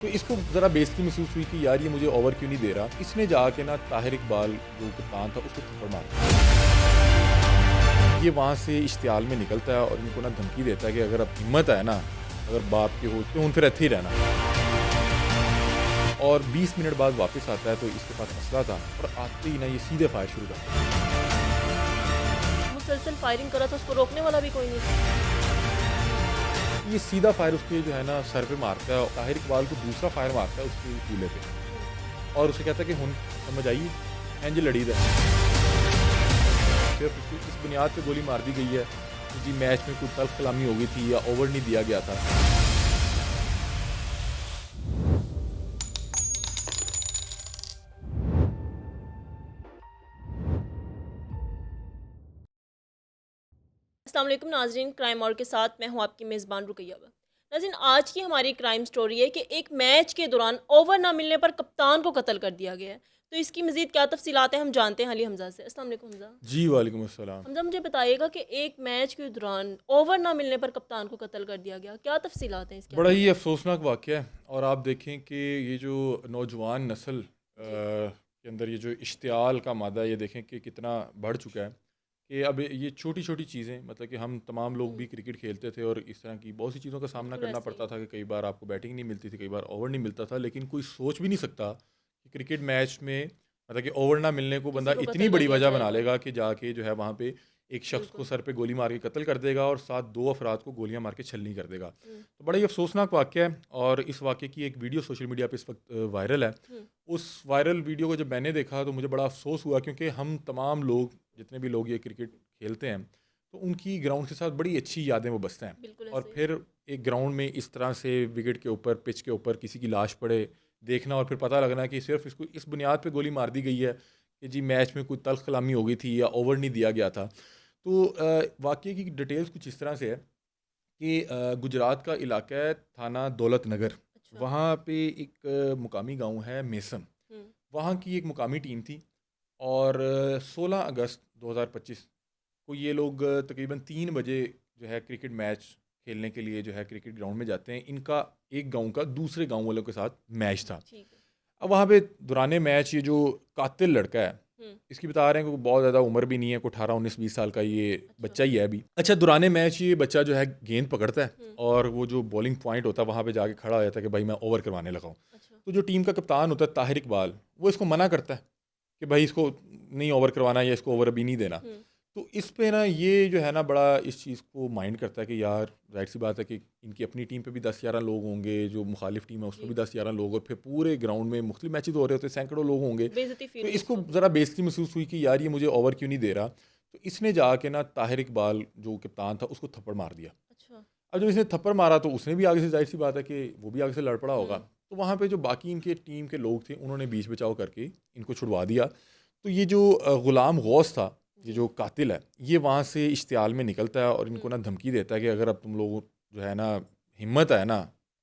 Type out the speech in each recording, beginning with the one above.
तो इसको ज़रा बेइज्जती महसूस हुई कि यार ये मुझे ओवर क्यों नहीं दे रहा। इसने जाके ना ताहिर इकबाल जो कप्तान था उसको थप्पड़ मारा। ये वहाँ से इश्तियाल में निकलता है और इनको ना धमकी देता है कि अगर अब हिम्मत है ना, अगर बाप के हो तो फिर ਇੱਥੇ ही रहना। और 20 मिनट बाद वापस आता है तो इसके पास असला था और आते ही ना ये सीधे फायर शुरू करता है। मुसलसल फायरिंग करा तो उसको रोकने वाला भी कोई नहीं था। ये सीधा फायर उसके जो है ना सर पे मारता है। ताहिर इकबाल को दूसरा फायर मारता है उसके कूल्हे पे और उसे कहता है कि हुन समझ आइए इंज लड़ी दा। सिर्फ उसको इस बुनियाद पे गोली मार दी गई है कि जी मैच में कोई तल्ख कलामी हो गई थी या ओवर नहीं दिया गया था। अस्सलाम वालेकुम नाज़रीन, क्राइम और के साथ मैं हूं आपकी मेज़बान रुकैया। नाज़रीन, आज की हमारी क्राइम स्टोरी है कि एक मैच के दौरान ओवर ना मिलने पर कप्तान को कत्ल कर दिया गया है। तो इसकी मज़ीद क्या तफसीलात हैं हम जानते हैं अली हमज़ा से। अस्सलाम वालेकुम हमज़ा। जी वालेकुम अस्सलाम। हमज़ा, मुझे बताइएगा कि एक मैच के दौरान ओवर ना मिलने पर कप्तान को कत्ल कर दिया गया, क्या तफसीलात हैं इसके? बड़ा ही अफसोसनाक वाक़या है और आप देखें कि ये जो नौजवान नस्ल जी। के अंदर ये जो इश्तियाल का मादा ये देखें कि कितना बढ़ चुका है कि अब ये छोटी छोटी चीज़ें मतलब कि हम तमाम लोग भी क्रिकेट खेलते थे और इस तरह की बहुत सी चीज़ों का सामना बिल्कुल करना ऐसे ही। पड़ता था कि कई बार आपको बैटिंग नहीं मिलती थी, कई बार ओवर नहीं मिलता था, लेकिन कोई सोच भी नहीं सकता कि क्रिकेट मैच में मतलब कि ओवर ना मिलने को बंदा किसी को इतनी कत्ल कर बड़ी दिया वजह बना जाएगा। लेगा कि जाके जो है वहाँ पे एक शख्स को बिल्कुल। सर पे गोली मार के कत्ल कर देगा और साथ दो अफराद को गोलियां मार के छलनी कर देगा। हम्म, तो बड़ा ही अफसोसनाक वाक़या है और इस वाक़े की एक वीडियो सोशल मीडिया पे इस वक्त वायरल है। हम्म, उस वायरल वीडियो को जब मैंने देखा तो मुझे बड़ा अफसोस हुआ क्योंकि हम तमाम लोग जितने भी लोग ये क्रिकेट खेलते हैं तो उनकी ग्राउंड के साथ बड़ी अच्छी यादें वो बसते हैं बिल्कुल और ऐसे ही। फिर एक ग्राउंड में इस तरह से विकेट के ऊपर पिच के ऊपर किसी की लाश पड़े देखना और फिर पता लगना कि सिर्फ इसको इस बुनियाद पे गोली मार दी गई है कि जी मैच में कोई तल्ख कलामी हो गई थी या ओवर नहीं दिया गया था। तो वाक़ये की डिटेल्स कुछ इस तरह से है कि गुजरात का इलाका है थाना दौलत नगर। अच्छा। वहाँ पे एक मुकामी गांव है मेसम। हम्म, वहाँ की एक मुकामी टीम थी और 16 अगस्त 2025 को ये लोग तकरीबन 3 बजे जो है क्रिकेट मैच खेलने के लिए जो है क्रिकेट ग्राउंड में जाते हैं। इनका एक गांव का दूसरे गांव वालों के साथ मैच था। ठीक है। अब वहाँ पे दौरान मैच ये जो कातिल लड़का है हम्म। इसकी बता रहे हैं कि बहुत ज़्यादा उम्र भी नहीं है, कोई 18 19 20 साल का ये अच्छा। बच्चा ही है अभी। अच्छा, दौरान मैच ये बच्चा जो है गेंद पकड़ता है हम्म। और वो जो बॉलिंग पॉइंट होता है वहाँ पे जाके खड़ा हो जाता है कि भाई मैं ओवर करवाने लगा हूँ। अच्छा। तो जो टीम का कप्तान होता है ताहिर इकबाल वो इसको मना करता है कि भाई इसको नहीं ओवर करवाना या इसको ओवर अभी नहीं देना। हम्म। तो इस पे ना ये जो है ना बड़ा इस चीज़ को माइंड करता है कि यार जाहिर सी बात है कि इनकी अपनी टीम पे भी 10 11 लोग होंगे, जो मुखालिफ टीम है उसमें जी। भी 10 11 लोग और फिर पूरे ग्राउंड में मुख्तलिफ मैचेस हो रहे होते हैं, सैकड़ों लोग होंगे। बेइज्जती फील तो हुई इसको उसको। ज़रा बेइज्जती महसूस हुई कि यार ये मुझे ओवर क्यों नहीं दे रहा। तो इसने जाके ना ताहिर इकबाल जो कप्तान था उसको थप्पड़ मार दिया। अच्छा। अब जब इसने थप्पड़ मारा तो उसने भी आगे से जाहिर सी बात है कि वो भी आगे से लड़ पड़ा होगा। हुँ, तो वहाँ पे जो बाकी इनके टीम के लोग थे उन्होंने बीच बचाव करके इनको छुड़वा दिया। तो ये जो ग़ुलाम गौस था, ये जी। जो कातिल है, ये वहाँ से इश्तियाल में निकलता है और इनको हुँ, ना धमकी देता है कि अगर अब तुम लोग जो है ना हिम्मत है ना,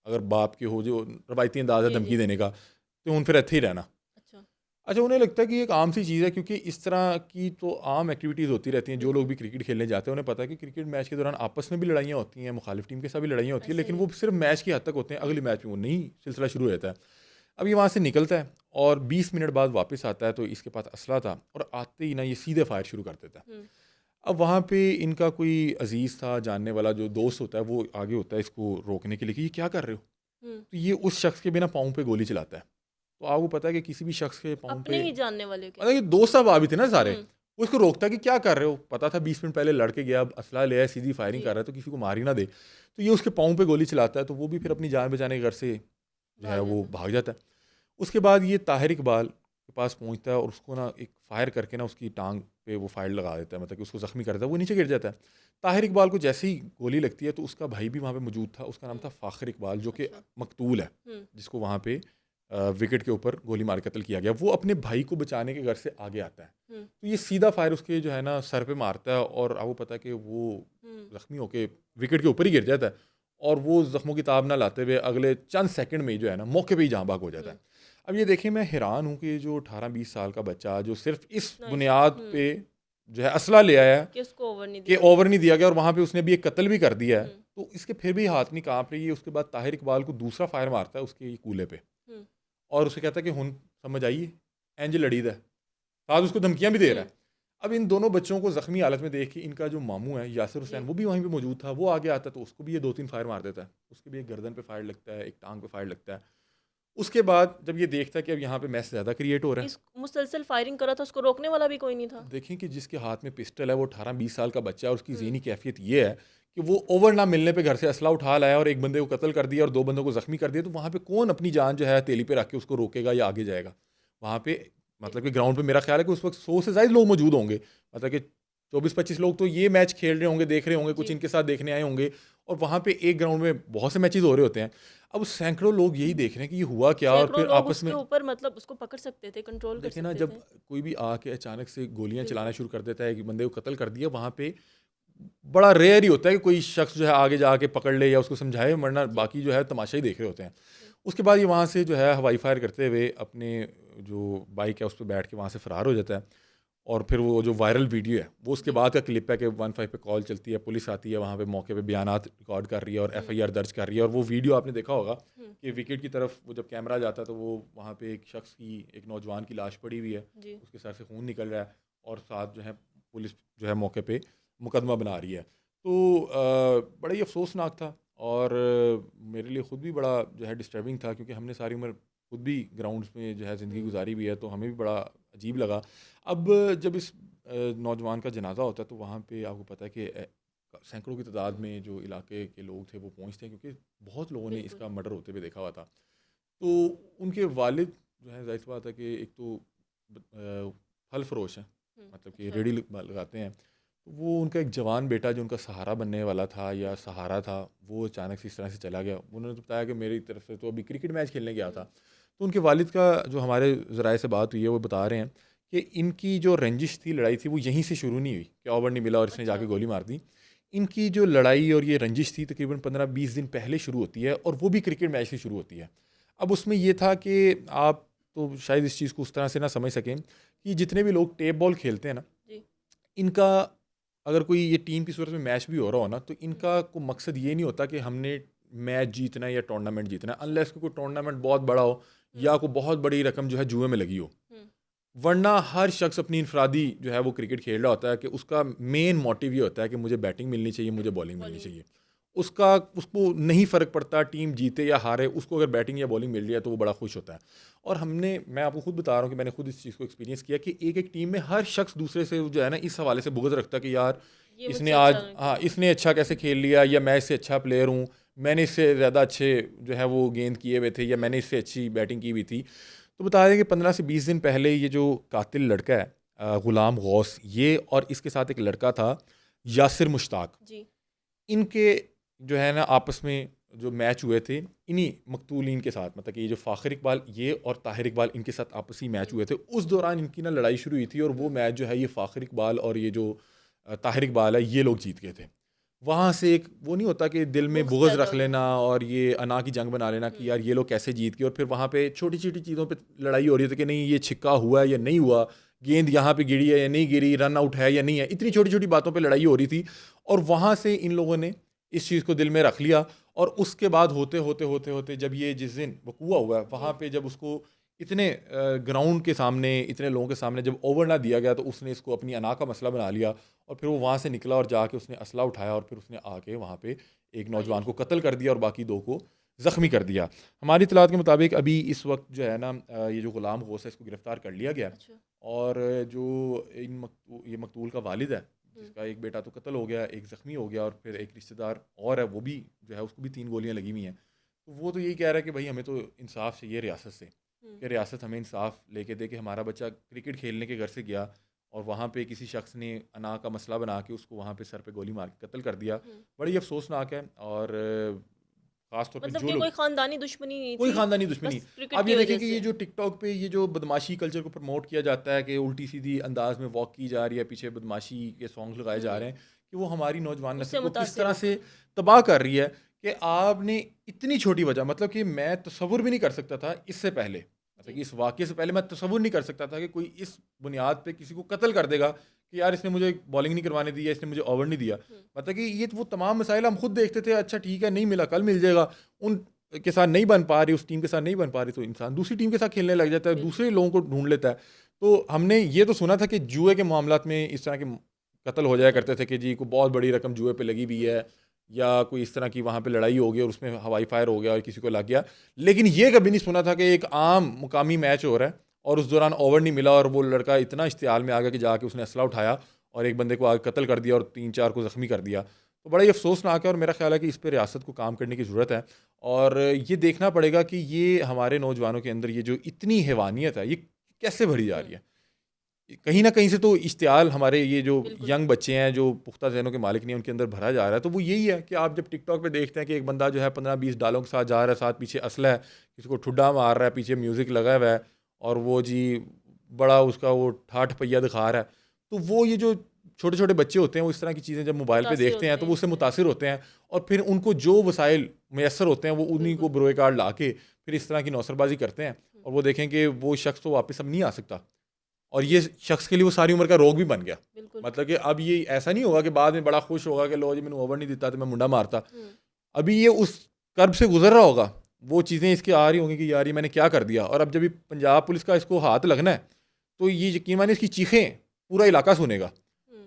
अगर बाप के हो जो रवायती अंदाज़ है जी, धमकी जी। देने का, तो हुन फिर ਇੱਥੇ ही रहना। अच्छा। अच्छा, उन्हें लगता है कि ये एक आम सी चीज़ है क्योंकि इस तरह की तो आम एक्टिविटीज़ होती रहती हैं। जो लोग बिल्कुल, भी क्रिकेट खेलने जाते हैं उन्हें पता है कि क्रिकेट मैच के दौरान आपस में भी लड़ाइयाँ होती हैं, मुखालिफ टीम के साथ भी लड़ाइयाँ होती हैं, ऐसे लेकिन ही। वो सिर्फ मैच की हद तक होते हैं, हुँ, अगले मैच में वो नहीं सिलसिला शुरू हो जाता है। अब ये वहाँ से निकलता है और 20 मिनट बाद वापस आता है तो इसके पास असला था और आते ही ना ये सीधे फायर शुरू कर देता है। हुँ, अब वहाँ पे इनका कोई अजीज़ था, जानने वाला जो दोस्त होता है वो आगे होता है इसको रोकने के लिए कि ये क्या कर रहे हो? हुँ। तो ये उस शख्स के बिना पाँव पे गोली चलाता है। तो आपको पता है कि किसी भी शख्स के पाँव अपने पे ही जानने वाले के। मतलब ये दोस्त साहब आ भी थे ना सारे, हुँ, वो इसको रोकता है कि क्या कर रहे हो? पता था 20 मिनट पहले लड़के गया, अब असला ले आया, सीधी फायरिंग कर जी, रहा है तो किसी को मार ही ना दे। तो ये उसके पाँव पे गोली चलाता है तो वो भी फिर अपनी जान बचाने के घर से जो है भाग वो जाता है। भाग जाता है। उसके बाद ये ताहिर इकबाल के पास पहुँचता है और उसको ना एक फायर करके ना उसकी टाँग पे वो फायर लगा देता है, मतलब कि उसको ज़ख्मी कर देता है, वो नीचे गिर जाता है। ताहिर इकबाल को जैसे ही गोली लगती है तो उसका भाई भी वहाँ पे मौजूद था, उसका नाम हुँ, था फ़ाखिर इकबाल जो कि अच्छा। मकतूल है, हुँ, जिसको वहाँ पे विकेट के ऊपर गोली मार के कत्ल किया गया। वो अपने भाई को बचाने के घर से आगे आता है। हुँ, तो ये सीधा फायर उसके जो है ना सर पे मारता है और आपको पता है कि वो हुँ, ज़ख्मी होके विकेट के ऊपर ही गिर जाता है और वो ज़ख्मों की ताब ना लाते हुए अगले चंद सेकंड में ही जो है ना मौके पे ही जहाँ बाग हो जाता हुँ। है। अब ये देखिए मैं हैरान हूँ कि जो 18 20 साल का बच्चा जो सिर्फ इस इतना इस बुनियाद हुँ, पे जो है असला ले आया कि उसको ओवर नहीं कि दिया। ओवर नहीं दिया गया और वहाँ पे उसने भी एक कत्ल भी कर दिया है, हम्म, तो इसके फिर भी हाथ नहीं कांप रही है। उसके बाद ताहिर इकबाल को दूसरा फायर मारता है उसके कूल्हे पे हम्म, और उसे कहता है कि हुन समझ आइए एंज लड़ी दा, साथ उसको धमकियां भी दे रहा है। अब इन दोनों बच्चों को जख्मी हालत में देख के इनका जो मामू है यासिर हुसैन, जी। वो भी वहीं पे मौजूद था, वो आगे आता है तो उसको भी ये 2-3 फायर मार देता है। उसके भी एक गर्दन पे फायर लगता है, एक टांग पे फायर लगता है। उसके बाद जब ये देखता है कि अब यहाँ पे मैस ज़्यादा क्रिएट हो रहा है, इस मुसलसल फायरिंग करा था, उसको रोकने वाला भी कोई नहीं था। देखें कि जिसके हाथ में पिस्टल है वो 18-20 साल का बच्चा है और उसकी हम्म, ज़हनी कैफियत ये है कि वो ओवर ना मिलने पे घर से असला उठा लाया और एक बंदे को कत्ल कर दिया और 2 बंदों को ज़ख्मी कर दिया, तो वहाँ पे कौन अपनी जान जो है तेली पे रख के उसको रोकेगा या आगे जाएगा? वहाँ पे मतलब कि ग्राउंड पे मेरा ख्याल है कि उस वक्त 100 से ज़ायद लोग मौजूद होंगे। मतलब कि 24-25 लोग तो ये मैच खेल रहे होंगे, देख रहे होंगे, कुछ जी। इनके साथ देखने आए होंगे और वहाँ पे एक ग्राउंड में बहुत से मैचेस हो रहे होते हैं। अब सैकड़ों लोग यही देख रहे हैं कि ये हुआ क्या और सैकड़ों फिर लोग आपस में उसके ऊपर मतलब उसको पकड़ सकते थे, कंट्रोल कर देखिए ना, सकते जब थे। कोई भी आके अचानक से गोलियां चलाना बिल्कुल। शुरू कर देता है कि बंदे को कत्ल कर दिया, वहाँ पे बड़ा रेयर ही होता है कि कोई शख्स जो है आगे जाके पकड़ ले या उसको समझाए, वरना जी। बाकी जो है तमाशा ही देख रहे होते हैं। जी। उसके बाद ये वहाँ से जो है हवाई फायर करते हुए अपने जो बाइक है उस पर बैठ के वहाँ से फ़रार हो जाता है। और फिर वो जो वायरल वीडियो है वो उसके जी। बाद का क्लिप है कि 15 पे कॉल चलती है, पुलिस आती है, वहाँ पे मौके पे बयानात रिकॉर्ड कर रही है और हम्म, एफआईआर दर्ज कर रही है। और वो वीडियो आपने देखा होगा हम्म, कि विकेट की तरफ वो जब कैमरा जाता है तो वो वहाँ पे एक शख्स की, एक नौजवान की लाश पड़ी हुई है, जी। उसके सर से खून निकल रहा है और साथ जो है पुलिस जो है मौके पे मुकदमा बना रही है। तो बड़ा ही अफसोसनाक था और मेरे लिए ख़ुद भी बड़ा जो है डिस्टर्बिंग था, क्योंकि हमने सारी उम्र खुद भी ग्राउंड्स में जो है ज़िंदगी हम्म, गुजारी हुई है, तो हमें भी बड़ा अजीब लगा। अब जब इस नौजवान का जनाजा होता है तो वहाँ पे आपको पता है कि सैकड़ों की तादाद में जो इलाके के लोग थे वो पहुँचते हैं, क्योंकि बहुत लोगों ने बिल्कुल। इसका मर्डर होते हुए देखा हुआ था। तो उनके वालिद जो है, ज़ाहिर सी बात है कि एक तो फल फरोश हैं, मतलब कि अच्छा। रेडी लगाते हैं, तो वो उनका एक जवान बेटा जो उनका सहारा बनने वाला था या सहारा था, वो अचानक से इस तरह से चला गया। उन्होंने तो बताया कि मेरी तरफ से तो अभी क्रिकेट मैच खेलने गया था। तो उनके वालिद का जो हमारे ज़राए से बात हुई है वो बता रहे हैं कि इनकी जो रंजिश थी, लड़ाई थी, वो यहीं से शुरू नहीं हुई कि ओवर नहीं मिला और इसने अच्छा। जाके गोली मार दी। इनकी जो लड़ाई और ये रंजिश थी तकरीबन 15-20 दिन पहले शुरू होती है और वो भी क्रिकेट मैच से शुरू होती है। अब उसमें ये था कि आप तो शायद इस चीज़ को उस तरह से ना समझ सकें कि जितने भी लोग टेप बॉल खेलते हैं ना, जी। इनका अगर कोई ये टीम की सूरत में मैच भी हो रहा हो ना, तो इनका को मकसद ये नहीं होता कि हमने मैच जीतना है या टूर्नामेंट जीतना है, अनलेस कोई टूर्नामेंट बहुत बड़ा हो या कोई बहुत बड़ी रकम जो है जुए में लगी हो। हम्म, वरना हर शख्स अपनी इनफरादी जो है वो क्रिकेट खेल रहा होता है कि उसका मेन मोटिव ये होता है कि मुझे बैटिंग मिलनी चाहिए, मुझे बॉलिंग मिलनी बॉलिंग। चाहिए। उसका उसको नहीं फ़र्क पड़ता टीम जीते या हारे, उसको अगर बैटिंग या बॉलिंग मिल रही है तो वो बड़ा खुश होता है। और मैं आपको खुद बता रहा हूँ कि मैंने खुद इस चीज़ को एक्सपीरियंस किया कि एक-एक टीम में हर शख्स दूसरे से जो है ना इस हवाले से बुग़्ज़ रखता है कि यार ये इसने मुझसे अच्छा आज ना हाँ, खेला। इसने अच्छा कैसे खेल लिया या मैं इससे अच्छा प्लेयर हूँ, मैंने इससे ज़्यादा अच्छे जो है वो गेंद किए हुए थे या मैंने इससे अच्छी बैटिंग की हुई थी। तो बता दें कि 15 से 20 दिन पहले ये जो कातिल लड़का है ग़ुलाम गौस, ये और इसके साथ एक लड़का था यासिर मुश्ताक, जी। इनके जो है ना आपस में जो मैच हुए थे इन्हीं मकतूलीन के साथ, मतलब कि ये जो फ़ाखर इकबाल ये और ताहिर इकबाल इनके साथ आपसी मैच हुए थे। उस दौरान इनकी ना लड़ाई शुरू हुई थी और वो मैच जो है ये फ़ाखर इकबाल और ये जो ताहिर इकबाल है ये लोग जीत गए थे। वहाँ से एक वो नहीं होता कि दिल में बुग्स बुग़्ज़ पैदा रख हुआ। लेना और ये अना की जंग बना लेना कि यार ये लोग कैसे जीत गए, और फिर वहाँ पे छोटी-छोटी चीज़ों पे लड़ाई हो रही थी कि नहीं ये छिक्का हुआ है या नहीं हुआ, गेंद यहाँ पे गिरी है या नहीं गिरी, रन आउट है या नहीं है। इतनी छोटी-छोटी बातों पे लड़ाई हो रही थी और वहाँ से इन लोगों ने इस चीज़ को दिल में रख लिया। और उसके बाद होते जब ये जिस दिन वक़ूआ हुआ वहाँ जी। पे जब उसको इतने ग्राउंड के सामने इतने लोगों के सामने जब ओवर ना दिया गया तो उसने इसको अपनी अना का मसला बना लिया और फिर वो वहाँ से निकला और जाके उसने असला उठाया और फिर उसने आके वहाँ पे एक फायरिंग नौजवान को की। कत्ल कर दिया और बाकी 2 को ज़ख्मी कर दिया। हमारी इत्तलात के मुताबिक अभी इस वक्त जो है ना ये जो ग़ुलाम गौस है इसको गिरफ़्तार कर लिया गया अच्छा। और जो ये मकतूल का वालिद है, हम्म, जिसका एक बेटा तो कत्ल हो गया, एक ज़ख्मी हो गया और फिर एक रिश्तेदार और है वो भी जो है उसको भी 3 गोलियाँ लगी हुई हैं। तो वो तो यही कह रहा है कि भाई हमें तो इंसाफ़ चाहिए रियासत से, हम्म, कि रियासत हमें इंसाफ लेके दे कि हमारा बच्चा क्रिकेट खेलने के घर से गया और वहाँ पे किसी शख्स ने अना का मसला बना के उसको वहाँ पे सर पे गोली मार के कत्ल कर दिया। हम्म। बड़ी अफसोसनाक है और ख़ास तौर पे मतलब जो कि कोई लोग खानदानी दुश्मनी नहीं कोई थी, ख़ानदानी दुश्मनी। बस क्रिकेट आप की ये देखें वजह कि ये से। जो टिकटॉक पे ये जो बदमाशी कल्चर को प्रमोट किया जाता है कि उल्टी-सीधी अंदाज़ में वॉक की जा रही है, पीछे बदमाशी के सॉन्ग्स लगाए जा रहे हैं, कि वो हमारी नौजवान उससे नस्ल को किस मुतासिर तरह होकर। से तबाह कर रही है कि आपने इतनी छोटी वजह, मतलब कि मैं तसव्वुर भी नहीं कर सकता था इससे पहले, मतलब जी। कि इस वाक़ये से पहले मैं तसव्वुर नहीं कर सकता था कि कोई इस बुनियाद पे किसी को कत्ल कर देगा कि यार इसने मुझे बॉलिंग नहीं करवाने दी, या इसने मुझे ओवर नहीं दिया। मतलब कि ये वो तमाम मसाइल हम खुद देखते थे, अच्छा ठीक है नहीं मिला कल मिल जाएगा, उन के साथ नहीं बन पा रही, उस टीम के साथ नहीं बन पा रही, तो इंसान दूसरी टीम के साथ खेलने लग जाता है, दूसरे लोगों को ढूंढ लेता है। तो हमने ये तो सुना था कि जुए के मामलात में इस तरह के कत्ल हो जाया करते थे कि जी कोई बहुत बड़ी रकम जुए पे लगी हुई है, या कोई इस तरह की वहाँ पे लड़ाई हो गई और उसमें हवाई फायर हो गया और किसी को लग गया। लेकिन ये कभी नहीं सुना था कि एक आम मुकामी मैच हो रहा है और उस दौरान ओवर नहीं मिला और वो लड़का इतना इश्तियाल में आ गया कि जाके उसने असला उठाया और एक बंदे को आगे कत्ल कर दिया और 3-4 को ज़ख्मी कर दिया। तो बड़ा ही अफसोसनाक है और मेरा ख्याल है कि इस पर रियासत को काम करने की ज़रूरत है। और ये देखना पड़ेगा कि ये हमारे नौजवानों के अंदर ये जो इतनी हैवानियत है ये कैसे भरी जा रही है। कहीं ना कहीं से तो इश्तियाल हमारे ये जो बिल्कुल। यंग बच्चे हैं जो पुख्ता ज़हनों के मालिक नहीं हैं उनके अंदर भरा जा रहा है। तो वो यही है कि आप जब टिकटॉक पे देखते हैं कि एक बंदा जो है 15-20 डालों के साथ जा रहा है, साथ पीछे असला है, किसी को ठुड्डा मार रहा है, पीछे म्यूज़िक लगा हुआ है और वो जी बड़ा उसका वो ठाठ पहिया दिखा रहा है। तो वो ये जो छोटे छोटे बच्चे होते हैं वो इस तरह की चीज़ें जब मोबाइल पे मुतासिर देखते होते हैं तो हैं वो उससे इससे। मुतासिर होते हैं और फिर उनको जो वसाइल मैसर होते हैं वो उन्हीं को बिल्कुल। बरोए कार्ड ला के फिर इस तरह की नौसरबाजी करते हैं। और वो देखें कि वो शख्स तो वापस अब नहीं आ सकता और ये शख्स के लिए वो सारी उम्र का रोग भी बन गया। बिल्कुल। मतलब कि अब ये ऐसा नहीं होगा कि बाद में बड़ा खुश होगा कि लो जी मैंने ओवर नहीं देता तो मैं मुंडा मारता। हुँ। अभी ये उस कर्ब से गुजर रहा होगा, वो चीज़ें इसके आ रही होंगी कि यार ये मैंने क्या कर दिया। और अब जब ये पंजाब पुलिस का इसको हाथ लगना है तो ये यकीन मानिए इसकी चीखें पूरा इलाका सुनेगा हुँ।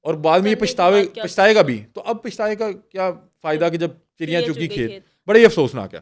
और बाद में ये करने के बाद क्या पछताएगा सोचेगा? भी। तो अब पछताए का क्या फ़ायदा कि जब चिड़ियाँ चिड़िया चुग गई चुग गई खेत। खेत। बड़ा ही अफसोसनाक है।